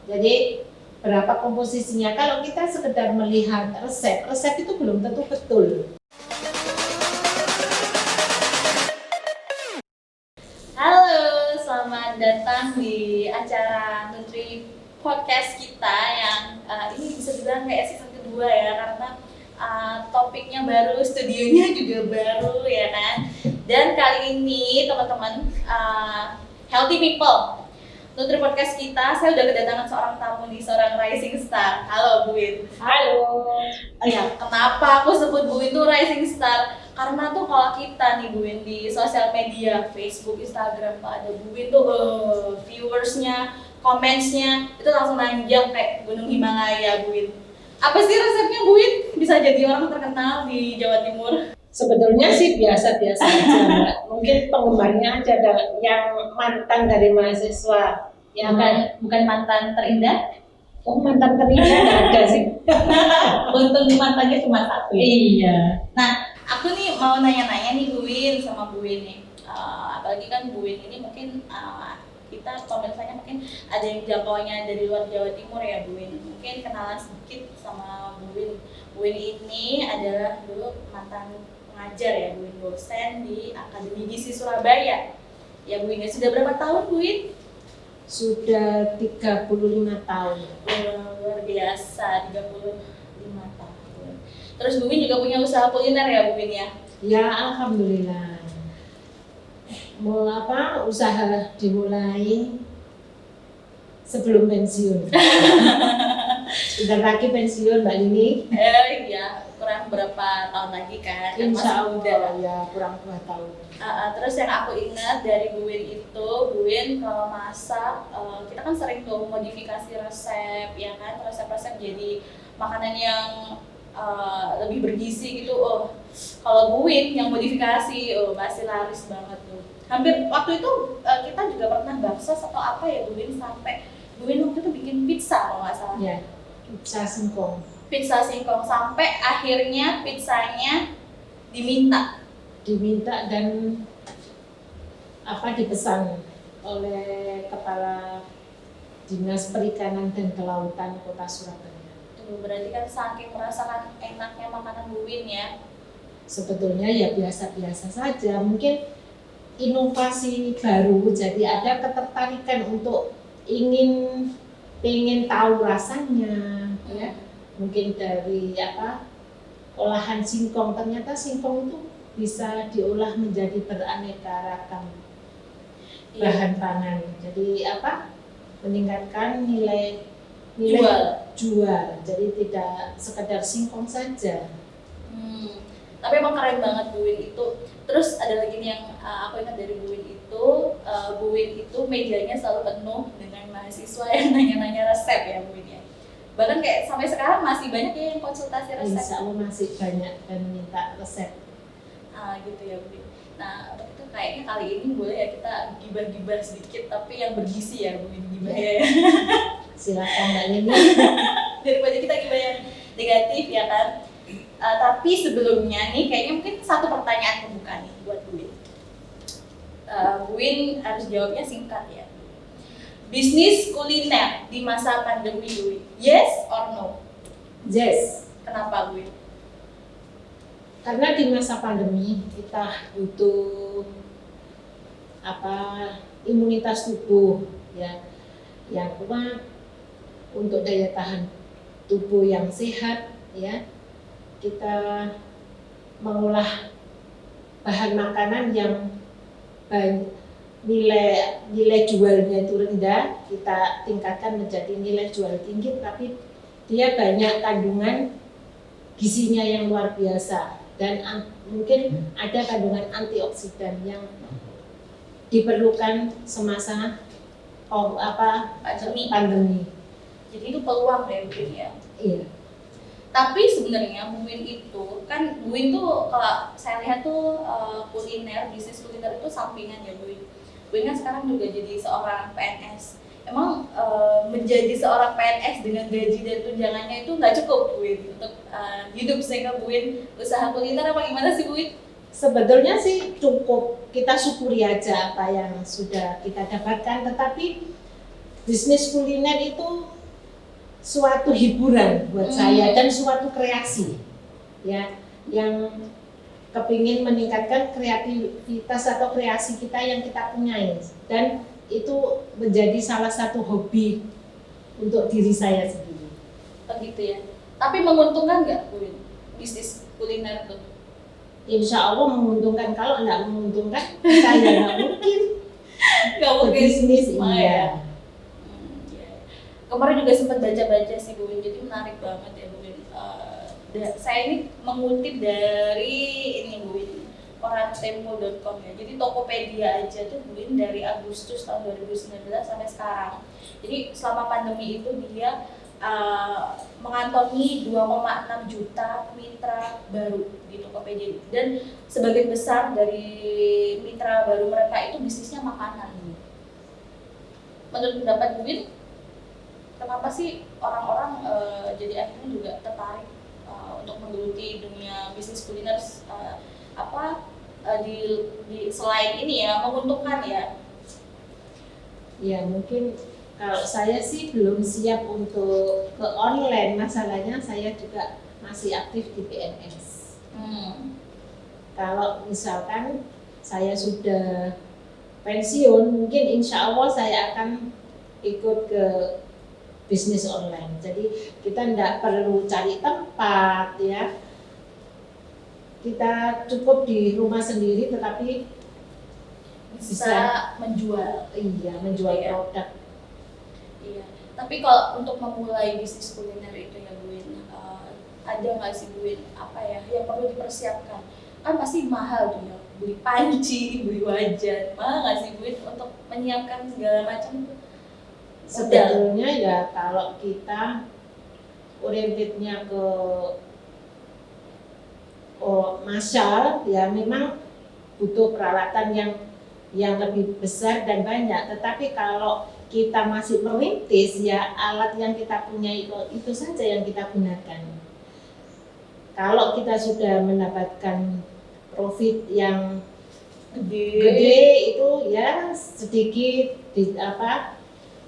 Jadi berapa komposisinya? Kalau kita sekedar melihat resep itu belum tentu betul. Halo, selamat datang di acara Nutri Podcast kita yang ini bisa dibilang kayak season kedua ya, karena topiknya baru, studionya juga baru ya kan. Dan kali ini teman-teman healthy people Nutri Podcast kita, saya udah kedatangan seorang tamu nih, seorang rising star. Halo Bu Win. Halo. Ya, kenapa aku sebut Bu Win tuh rising star? Karena tuh kalau kita nih Bu Win di sosial media, Facebook, Instagram, ada Bu Win tuh viewersnya, commentsnya itu langsung nanjak kayak gunung Himalaya Bu Win. Apa sih resepnya Bu Win bisa jadi orang terkenal di Jawa Timur? Sebetulnya sih biasa-biasa aja, Mbak. Mungkin penggemarnya aja ada yang mantan dari mahasiswa, ya kan? Bukan mantan terindah? Oh, mantan terindah nggak ada sih. Untung mantannya cuma satu. Iya. Nah, aku nih mau nanya-nanya nih Bu Win sama Bu Win nih. Apalagi kan Bu Win ini mungkin kita pemirsanya mungkin ada yang jangkauannya dari luar Jawa Timur ya Bu Win. Mungkin kenalan sedikit sama Bu Win. Bu Win ini adalah dulu mantan pengajar ya Bu Win, dosen di Akademi Gizi Surabaya. Ya Bu Win, ya sudah berapa tahun Bu Win? Sudah 35 tahun. Luar biasa, 35 tahun. Terus Bu Win juga punya usaha kuliner ya Bu Win ya? Ya, alhamdulillah. Mau usaha dimulai sebelum pensiun. Sudah lagi pensiun Mbak Nini. Iya, kurang berapa tahun lagi kan? Insya Masih Allah muda. ya kurang 2 tahun. Terus yang aku ingat dari Bu Win itu, Bu Win kalau masak, kita kan sering tuh modifikasi resep, ya kan? Resep-resep jadi makanan yang lebih bergizi gitu. Oh, kalau Bu Win yang modifikasi, pasti laris banget tuh. Hampir waktu itu kita juga pernah bakso atau apa ya Bu Win, sampai Bu Win waktu itu bikin pizza kalau nggak salah. Ya, pizza singkong. Pizza singkong sampai akhirnya pizzanya diminta Dan dipesan oleh Kepala Dinas Perikanan dan Kelautan Kota Surabaya. Tuh, berarti kan saking merasakan enaknya makanan Bu Win ya. Sebetulnya ya biasa-biasa saja, mungkin inovasi baru, jadi ada ketertarikan untuk ingin tahu rasanya, ya. Mungkin dari olahan singkong, ternyata singkong itu bisa diolah menjadi beraneka ragam bahan pangan. Jadi meningkatkan nilai jual. Jadi tidak sekedar singkong saja. Tapi emang keren banget Bu Win itu. Terus ada lagi nih yang aku ingat dari Bu Win itu, Bu Win itu mejanya selalu penuh dengan mahasiswa yang nanya-nanya resep ya Bu Win ya. Bahkan kayak sampai sekarang masih banyak ya yang konsultasi resep. Insya Allah masih banyak dan minta resep. Gitu ya Bu Win. Nah, untuk itu kayaknya kali ini boleh ya kita gibah-gibah sedikit, tapi yang bergizi ya Bu Win, gibah ya. Silakan Mbak Nini. Daripada kita gibah yang negatif ya kan. Tapi sebelumnya nih kayaknya mungkin satu pertanyaan pembuka nih buat Bu Win. Bu Win harus jawabnya singkat ya. Bisnis kuliner di masa pandemi Bu Win, yes or no? Yes. Kenapa Bu Win? Karena di masa pandemi kita butuh imunitas tubuh ya yang kuat, untuk daya tahan tubuh yang sehat ya. Kita mengolah bahan makanan yang nilai jualnya itu rendah, kita tingkatkan menjadi nilai jual tinggi, tapi dia banyak kandungan gizinya yang luar biasa dan mungkin ada kandungan antioksidan yang diperlukan semasa pandemi. Jadi itu peluang ya Bu Win ya. Iya. Tapi sebenarnya Bu Win itu kan, Bu Win tuh kalau saya lihat tuh bisnis kuliner itu sampingan ya Bu Win. Bu Win kan sekarang juga jadi seorang PNS. Emang menjadi seorang PNS dengan gaji dan tunjangannya itu nggak cukup Bu Win untuk hidup, sehingga Bu Win usaha kuliner apa gimana sih Bu Win? Sebetulnya sih cukup, kita syukuri aja apa yang sudah kita dapatkan, tetapi bisnis kuliner itu suatu hiburan buat saya dan suatu kreasi ya yang kepingin meningkatkan kreativitas atau kreasi kita yang kita punyai dan itu menjadi salah satu hobi untuk diri saya sendiri. Begitu ya. Tapi menguntungkan nggak Bu Win bisnis kuliner tuh? Insya Allah menguntungkan. Kalau nggak menguntungkan saya nggak mungkin Nggak mungkin bisnis. iya. Kemarin juga sempat baca-baca sih Bu Win, jadi menarik banget ya Bu Win. Saya ini mengutip dari ini Bu Win, korantempo.com ya. Jadi Tokopedia aja tuh Bu Win dari Agustus tahun 2019 sampai sekarang. Jadi selama pandemi itu dia mengantongi 2,6 juta mitra baru di Tokopedia dan sebagian besar dari mitra baru mereka itu bisnisnya makanan. Menurut pendapat Bu Win, kenapa sih orang-orang jadi akhirnya juga tertarik untuk menggeluti dunia bisnis kuliner di selain ini ya menguntungkan ya? Ya mungkin kalau saya sih belum siap untuk ke online, masalahnya saya juga masih aktif di PNS. Kalau misalkan saya sudah pensiun, mungkin insya Allah saya akan ikut ke bisnis online. Jadi kita tidak perlu cari tempat ya. Kita cukup di rumah sendiri tetapi bisa menjual. Iya, menjual produk. Iya. Tapi kalau untuk memulai bisnis kuliner itu ya Bu Win, ada nggak sih Bu Win apa ya yang perlu dipersiapkan? Kan pasti mahal tuh ya, beli panci, beli wajan, mahal nggak sih Bu Win untuk menyiapkan segala macam itu? Sebetulnya ya kalau kita orientednya ke massal ya memang butuh peralatan yang lebih besar dan banyak. Tetapi kalau kita masih merintis ya alat yang kita punya itu saja yang kita gunakan. Kalau kita sudah mendapatkan profit yang gede itu ya sedikit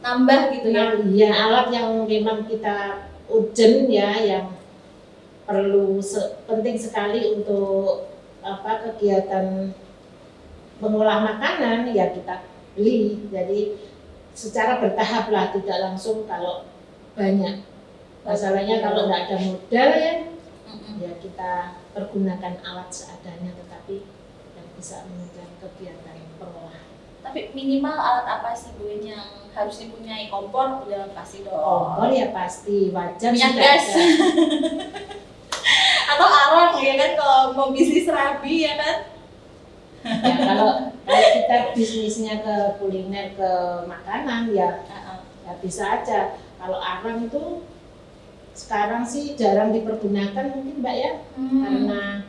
nambah gitu ya. Ya alat yang memang kita urgent ya yang perlu penting sekali untuk kegiatan mengolah makanan ya kita beli. Jadi secara bertahap lah, tidak langsung kalau banyak. Masalahnya kalau nggak ada modal ya kita pergunakan alat seadanya tetapi yang bisa menunjang kegiatan pengolahan. Tapi minimal alat apa sih Bu Win yang harus dipunyai? Kompor udah pasti dong. Kompor ya pasti, wajan minyak sudah gas. ada. Atau arang ya kan kalau mau bisnis rabi ya kan? Ya kalau kita bisnisnya ke kuliner ke makanan ya bisa aja. Kalau arang itu sekarang sih jarang dipergunakan mungkin Mbak ya karena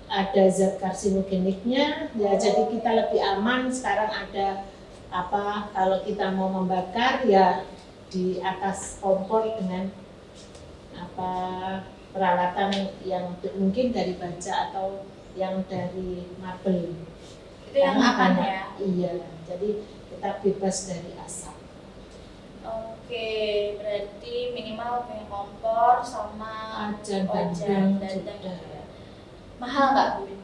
ada zat karsinogeniknya ya jadi kita lebih aman. Sekarang ada kalau kita mau membakar ya di atas kompor dengan peralatan yang mungkin dari baja atau yang dari marble. Itu yang aman ya? Iya, jadi kita bebas dari asap. Oke, berarti minimal punya kompor sama wajan dan ya. Mahal nggak Bu Win?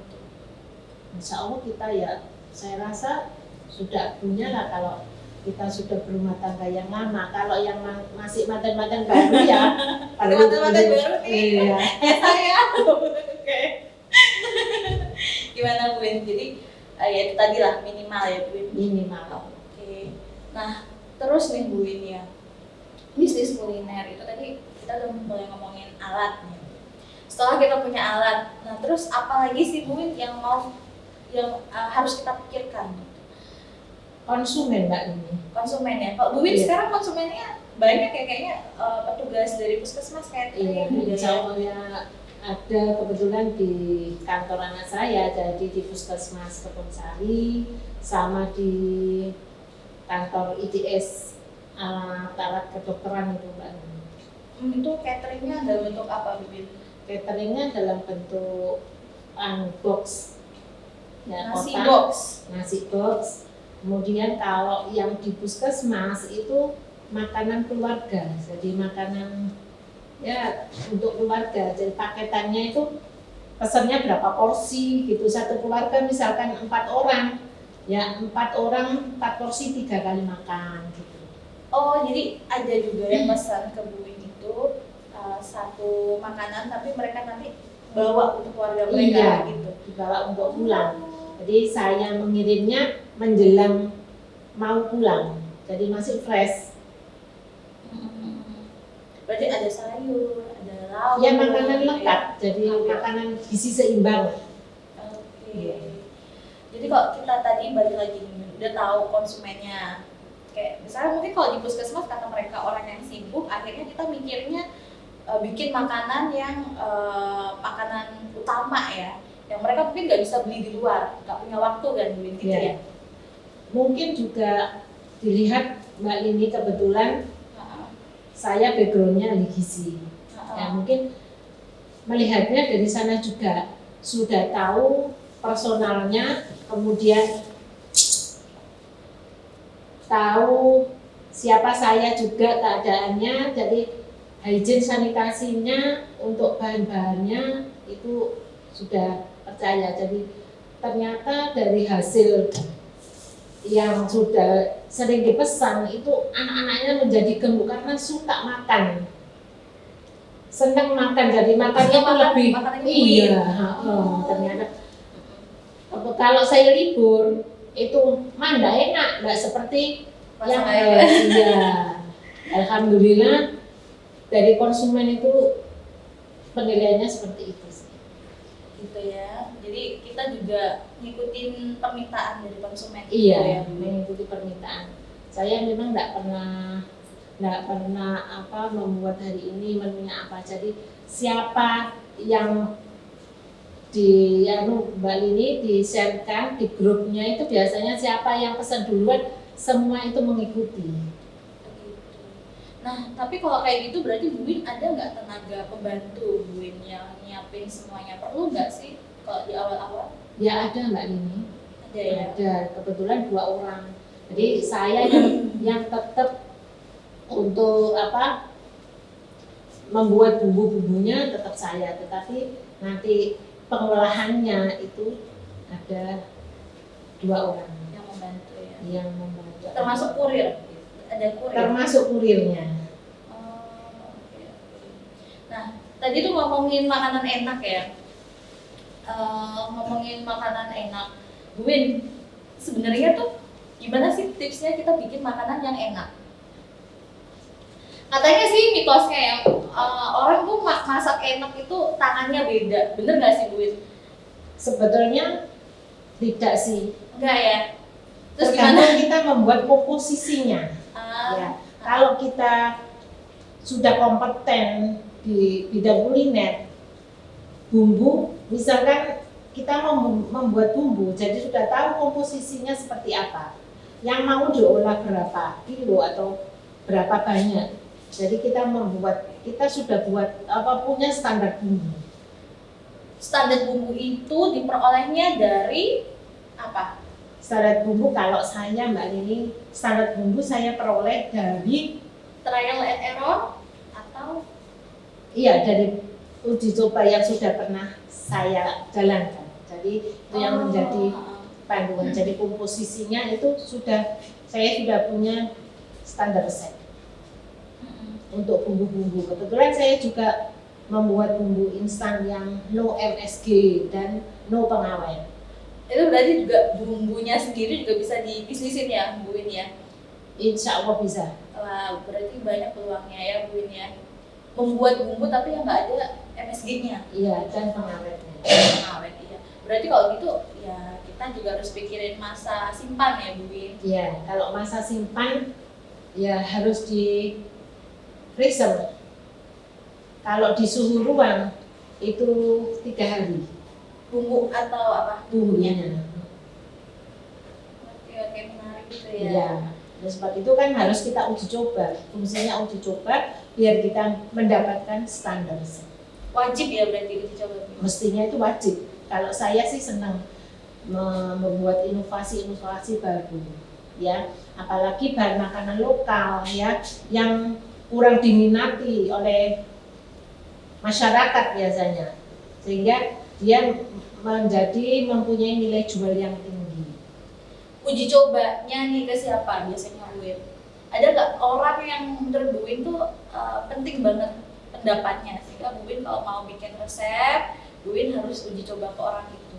Insya Allah kita ya, saya rasa sudah punya lah kalau kita sudah berumah tangga yang lama. Kalau yang masih mantan-mantan baru ya mantan-mantan baru nih. Iya. Saya. Oke. Gimana Bu Win? Jadi ya itu tadi lah minimal ya Bu Win. Minimal. Oke. Nah terus nih Bu Win ya, bisnis kuliner itu tadi kita udah mulai ngomongin alat nih. Setelah kita punya alat, nah terus apa lagi sih Bu Win yang harus kita pikirkan? Konsumen Mbak ini. Konsumen ya. Kalau Bu Win sekarang konsumennya banyak ya kayaknya petugas dari puskesmas kayak Iya, insya Allah ya ada kebetulan di kantor anak saya, jadi di puskesmas Kebonsari sama di kantor ITS alat kedokteran itu Mbak. Itu cateringnya dalam bentuk apa Bu Win? Cateringnya dalam bentuk box, ya, nasi kotak, box. nasi box, Kemudian kalau yang di puskesmas itu makanan keluarga, jadi makanan ya untuk keluarga. Jadi paketannya itu pesannya berapa porsi gitu, satu keluarga misalkan 4 orang, ya 4 orang 4 porsi 3 kali makan gitu. Oh, jadi ada juga yang pesan ke Bu Win itu satu makanan tapi mereka nanti bawa untuk keluarga mereka Iya, gitu. dibawa untuk pulang. Jadi saya mengirimnya menjelang mau pulang, jadi masih fresh. Berarti ada sayur, ada lauk. Ya makanan gitu lengkap, jadi makanan gizi seimbang. Oke. Iya. Jadi kalau kita tadi balik lagi nih, udah tahu konsumennya. Kayak misalnya mungkin kalau di puskesmas kata mereka orang yang sibuk, akhirnya kita mikirnya bikin makanan yang makanan utama ya, yang mereka mungkin nggak bisa beli di luar, nggak punya waktu kan beli gitu Iya. ya. Mungkin juga dilihat Mbak Lini, kebetulan saya backgroundnya ahli gizi. Ya, mungkin melihatnya dari sana juga sudah tahu personalnya, kemudian tahu siapa saya juga keadaannya, jadi hygiene sanitasinya untuk bahan-bahannya itu sudah percaya. Jadi ternyata dari hasil yang sudah sering dipesan itu anak-anaknya menjadi gemuk karena suka makan, senang makan, jadi makannya itu lebih iya. Ternyata kalau saya libur itu manda enak, nggak seperti yang iya. Alhamdulillah dari konsumen itu penilaiannya seperti itu sih. Gitu ya. Jadi kita juga ngikutin permintaan dari konsumen. Iya, gitu ya. mengikuti permintaan. Saya memang nggak pernah membuat hari ini menunya apa. Jadi siapa yang Mbak Lini di-share-kan di grupnya itu biasanya siapa yang pesan duluan semua itu mengikuti. Nah, tapi kalau kayak gitu berarti Bu Win ada nggak tenaga pembantu Bu Win yang nyiapin semuanya? Perlu nggak sih kalau di awal-awal? Ya ada Mbak Lini. Ada ya? Ada, kebetulan 2 orang. Jadi saya yang tetap untuk membuat bumbu-bumbunya tetap saya, tetapi nanti pengolahannya itu ada 2 orang Yang membantu ya? yang membantu. Termasuk kurir? Ada kurir? Termasuk kurirnya. Oke. Nah, tadi tuh ngomongin makanan enak ya. Ngomongin makanan enak, Bu Win, sebenarnya tuh gimana sih tipsnya kita bikin makanan yang enak? Katanya sih mitosnya ya, orang tuh masak enak itu tangannya beda, bener nggak sih Bu Win? Sebetulnya tidak sih. Enggak ya? Terus Tergantung gimana? kita membuat komposisinya. Ya, kalau kita sudah kompeten di bidang kuliner, bumbu, misalkan kita membuat bumbu, jadi sudah tahu komposisinya seperti apa, yang mau diolah berapa kilo atau berapa banyak. Jadi kita sudah punya standar bumbu. Standar bumbu itu diperolehnya dari apa? Standar bumbu kalau saya Mbak Lini, standar bumbu saya peroleh dari Trial and error atau? Iya, dari uji coba yang sudah pernah saya jalankan. Jadi itu yang menjadi panduan. Jadi komposisinya itu saya sudah punya standar resep untuk bumbu-bumbu. Kebetulan saya juga membuat bumbu instan yang no MSG dan no pengawet. Itu berarti juga bumbunya sendiri juga bisa dibisnisin ya, Bu Win ya? Insya Allah bisa. Wah, berarti banyak peluangnya ya, Bu Win ya. Membuat bumbu tapi yang nggak ada MSG-nya. Iya, dan pengawetnya. Pengawet, iya. Berarti kalau gitu ya kita juga harus pikirin masa simpan ya, Bu Win. Iya, kalau masa simpan ya harus di freezer. Kalau di suhu ruang itu 3 hari Bumbu atau apa? bumbunya. Oke, menarik gitu ya. Iya. Dan sebab itu kan harus kita uji coba. Fungsinya uji coba biar kita mendapatkan standar. Wajib ya berarti uji coba. Mestinya itu wajib. Kalau saya sih senang membuat inovasi-inovasi baru. ya, apalagi bahan makanan lokal ya yang kurang diminati oleh masyarakat biasanya, sehingga dia mempunyai nilai jual yang tinggi. Uji cobanya nih ke siapa biasanya Buin? Ada nggak orang yang menurut Buin tuh penting banget pendapatnya, sehingga Buin kalau mau bikin resep, Buin harus uji coba ke orang itu?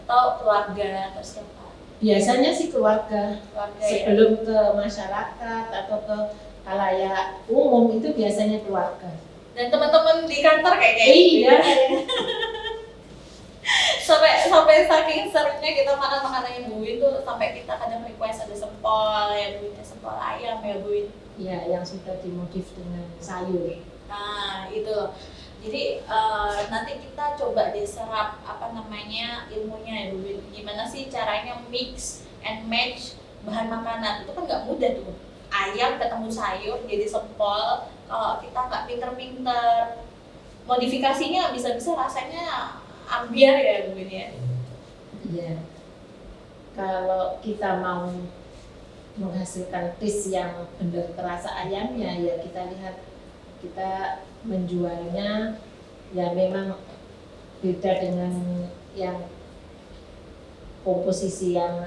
Atau keluarga atau siapa? Biasanya sih keluarga sebelum ke masyarakat atau ke khalayak umum, itu biasanya keluarga. Dan teman-teman di kantor kayaknya iya sampai saking seringnya kita makan makanan yang Buin tuh sampai kita kadang request ada sempol ya Buin, sempol ayam ya Buin. Iya, yang sudah dimodif dengan sayur. Nah itu loh. Jadi nanti kita coba deh serap ilmunya ya Buin. Gimana sih caranya mix and match bahan makanan, itu kan nggak mudah tuh. Ayam ketemu sayur jadi sempol, kalau kita nggak pinter-pinter modifikasinya bisa-bisa rasanya ambiar ya Buin ya. Iya. Kalau kita mau menghasilkan taste yang benar terasa ayamnya, ya kita lihat kita menjualnya ya memang beda dengan yang komposisi yang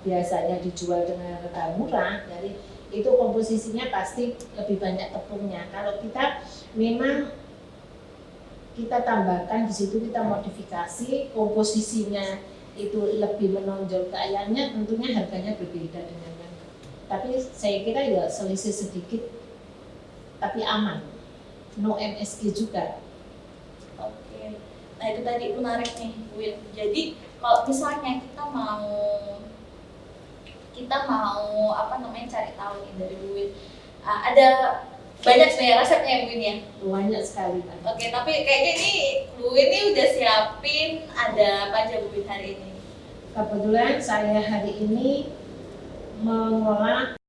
biasanya dijual dengan harga murah. Jadi itu komposisinya pasti lebih banyak tepungnya. Kalau kita memang kita tambahkan di situ, kita modifikasi komposisinya itu lebih menonjol ke ayamnya, tentunya harganya berbeda dengan yang. Tapi saya kira ya selisih sedikit tapi aman, no MSG juga. Oke, nah itu tadi menarik nih Win. Jadi kalau misalnya kita mau cari tahu nih dari Win, ada banyak sebenarnya resepnya ya Win ya? Banyak sekali Pak. Oke, tapi kayaknya ini Bu Win ini udah siapin ada apa aja Bu Win hari ini? Kebetulan saya hari ini mengolah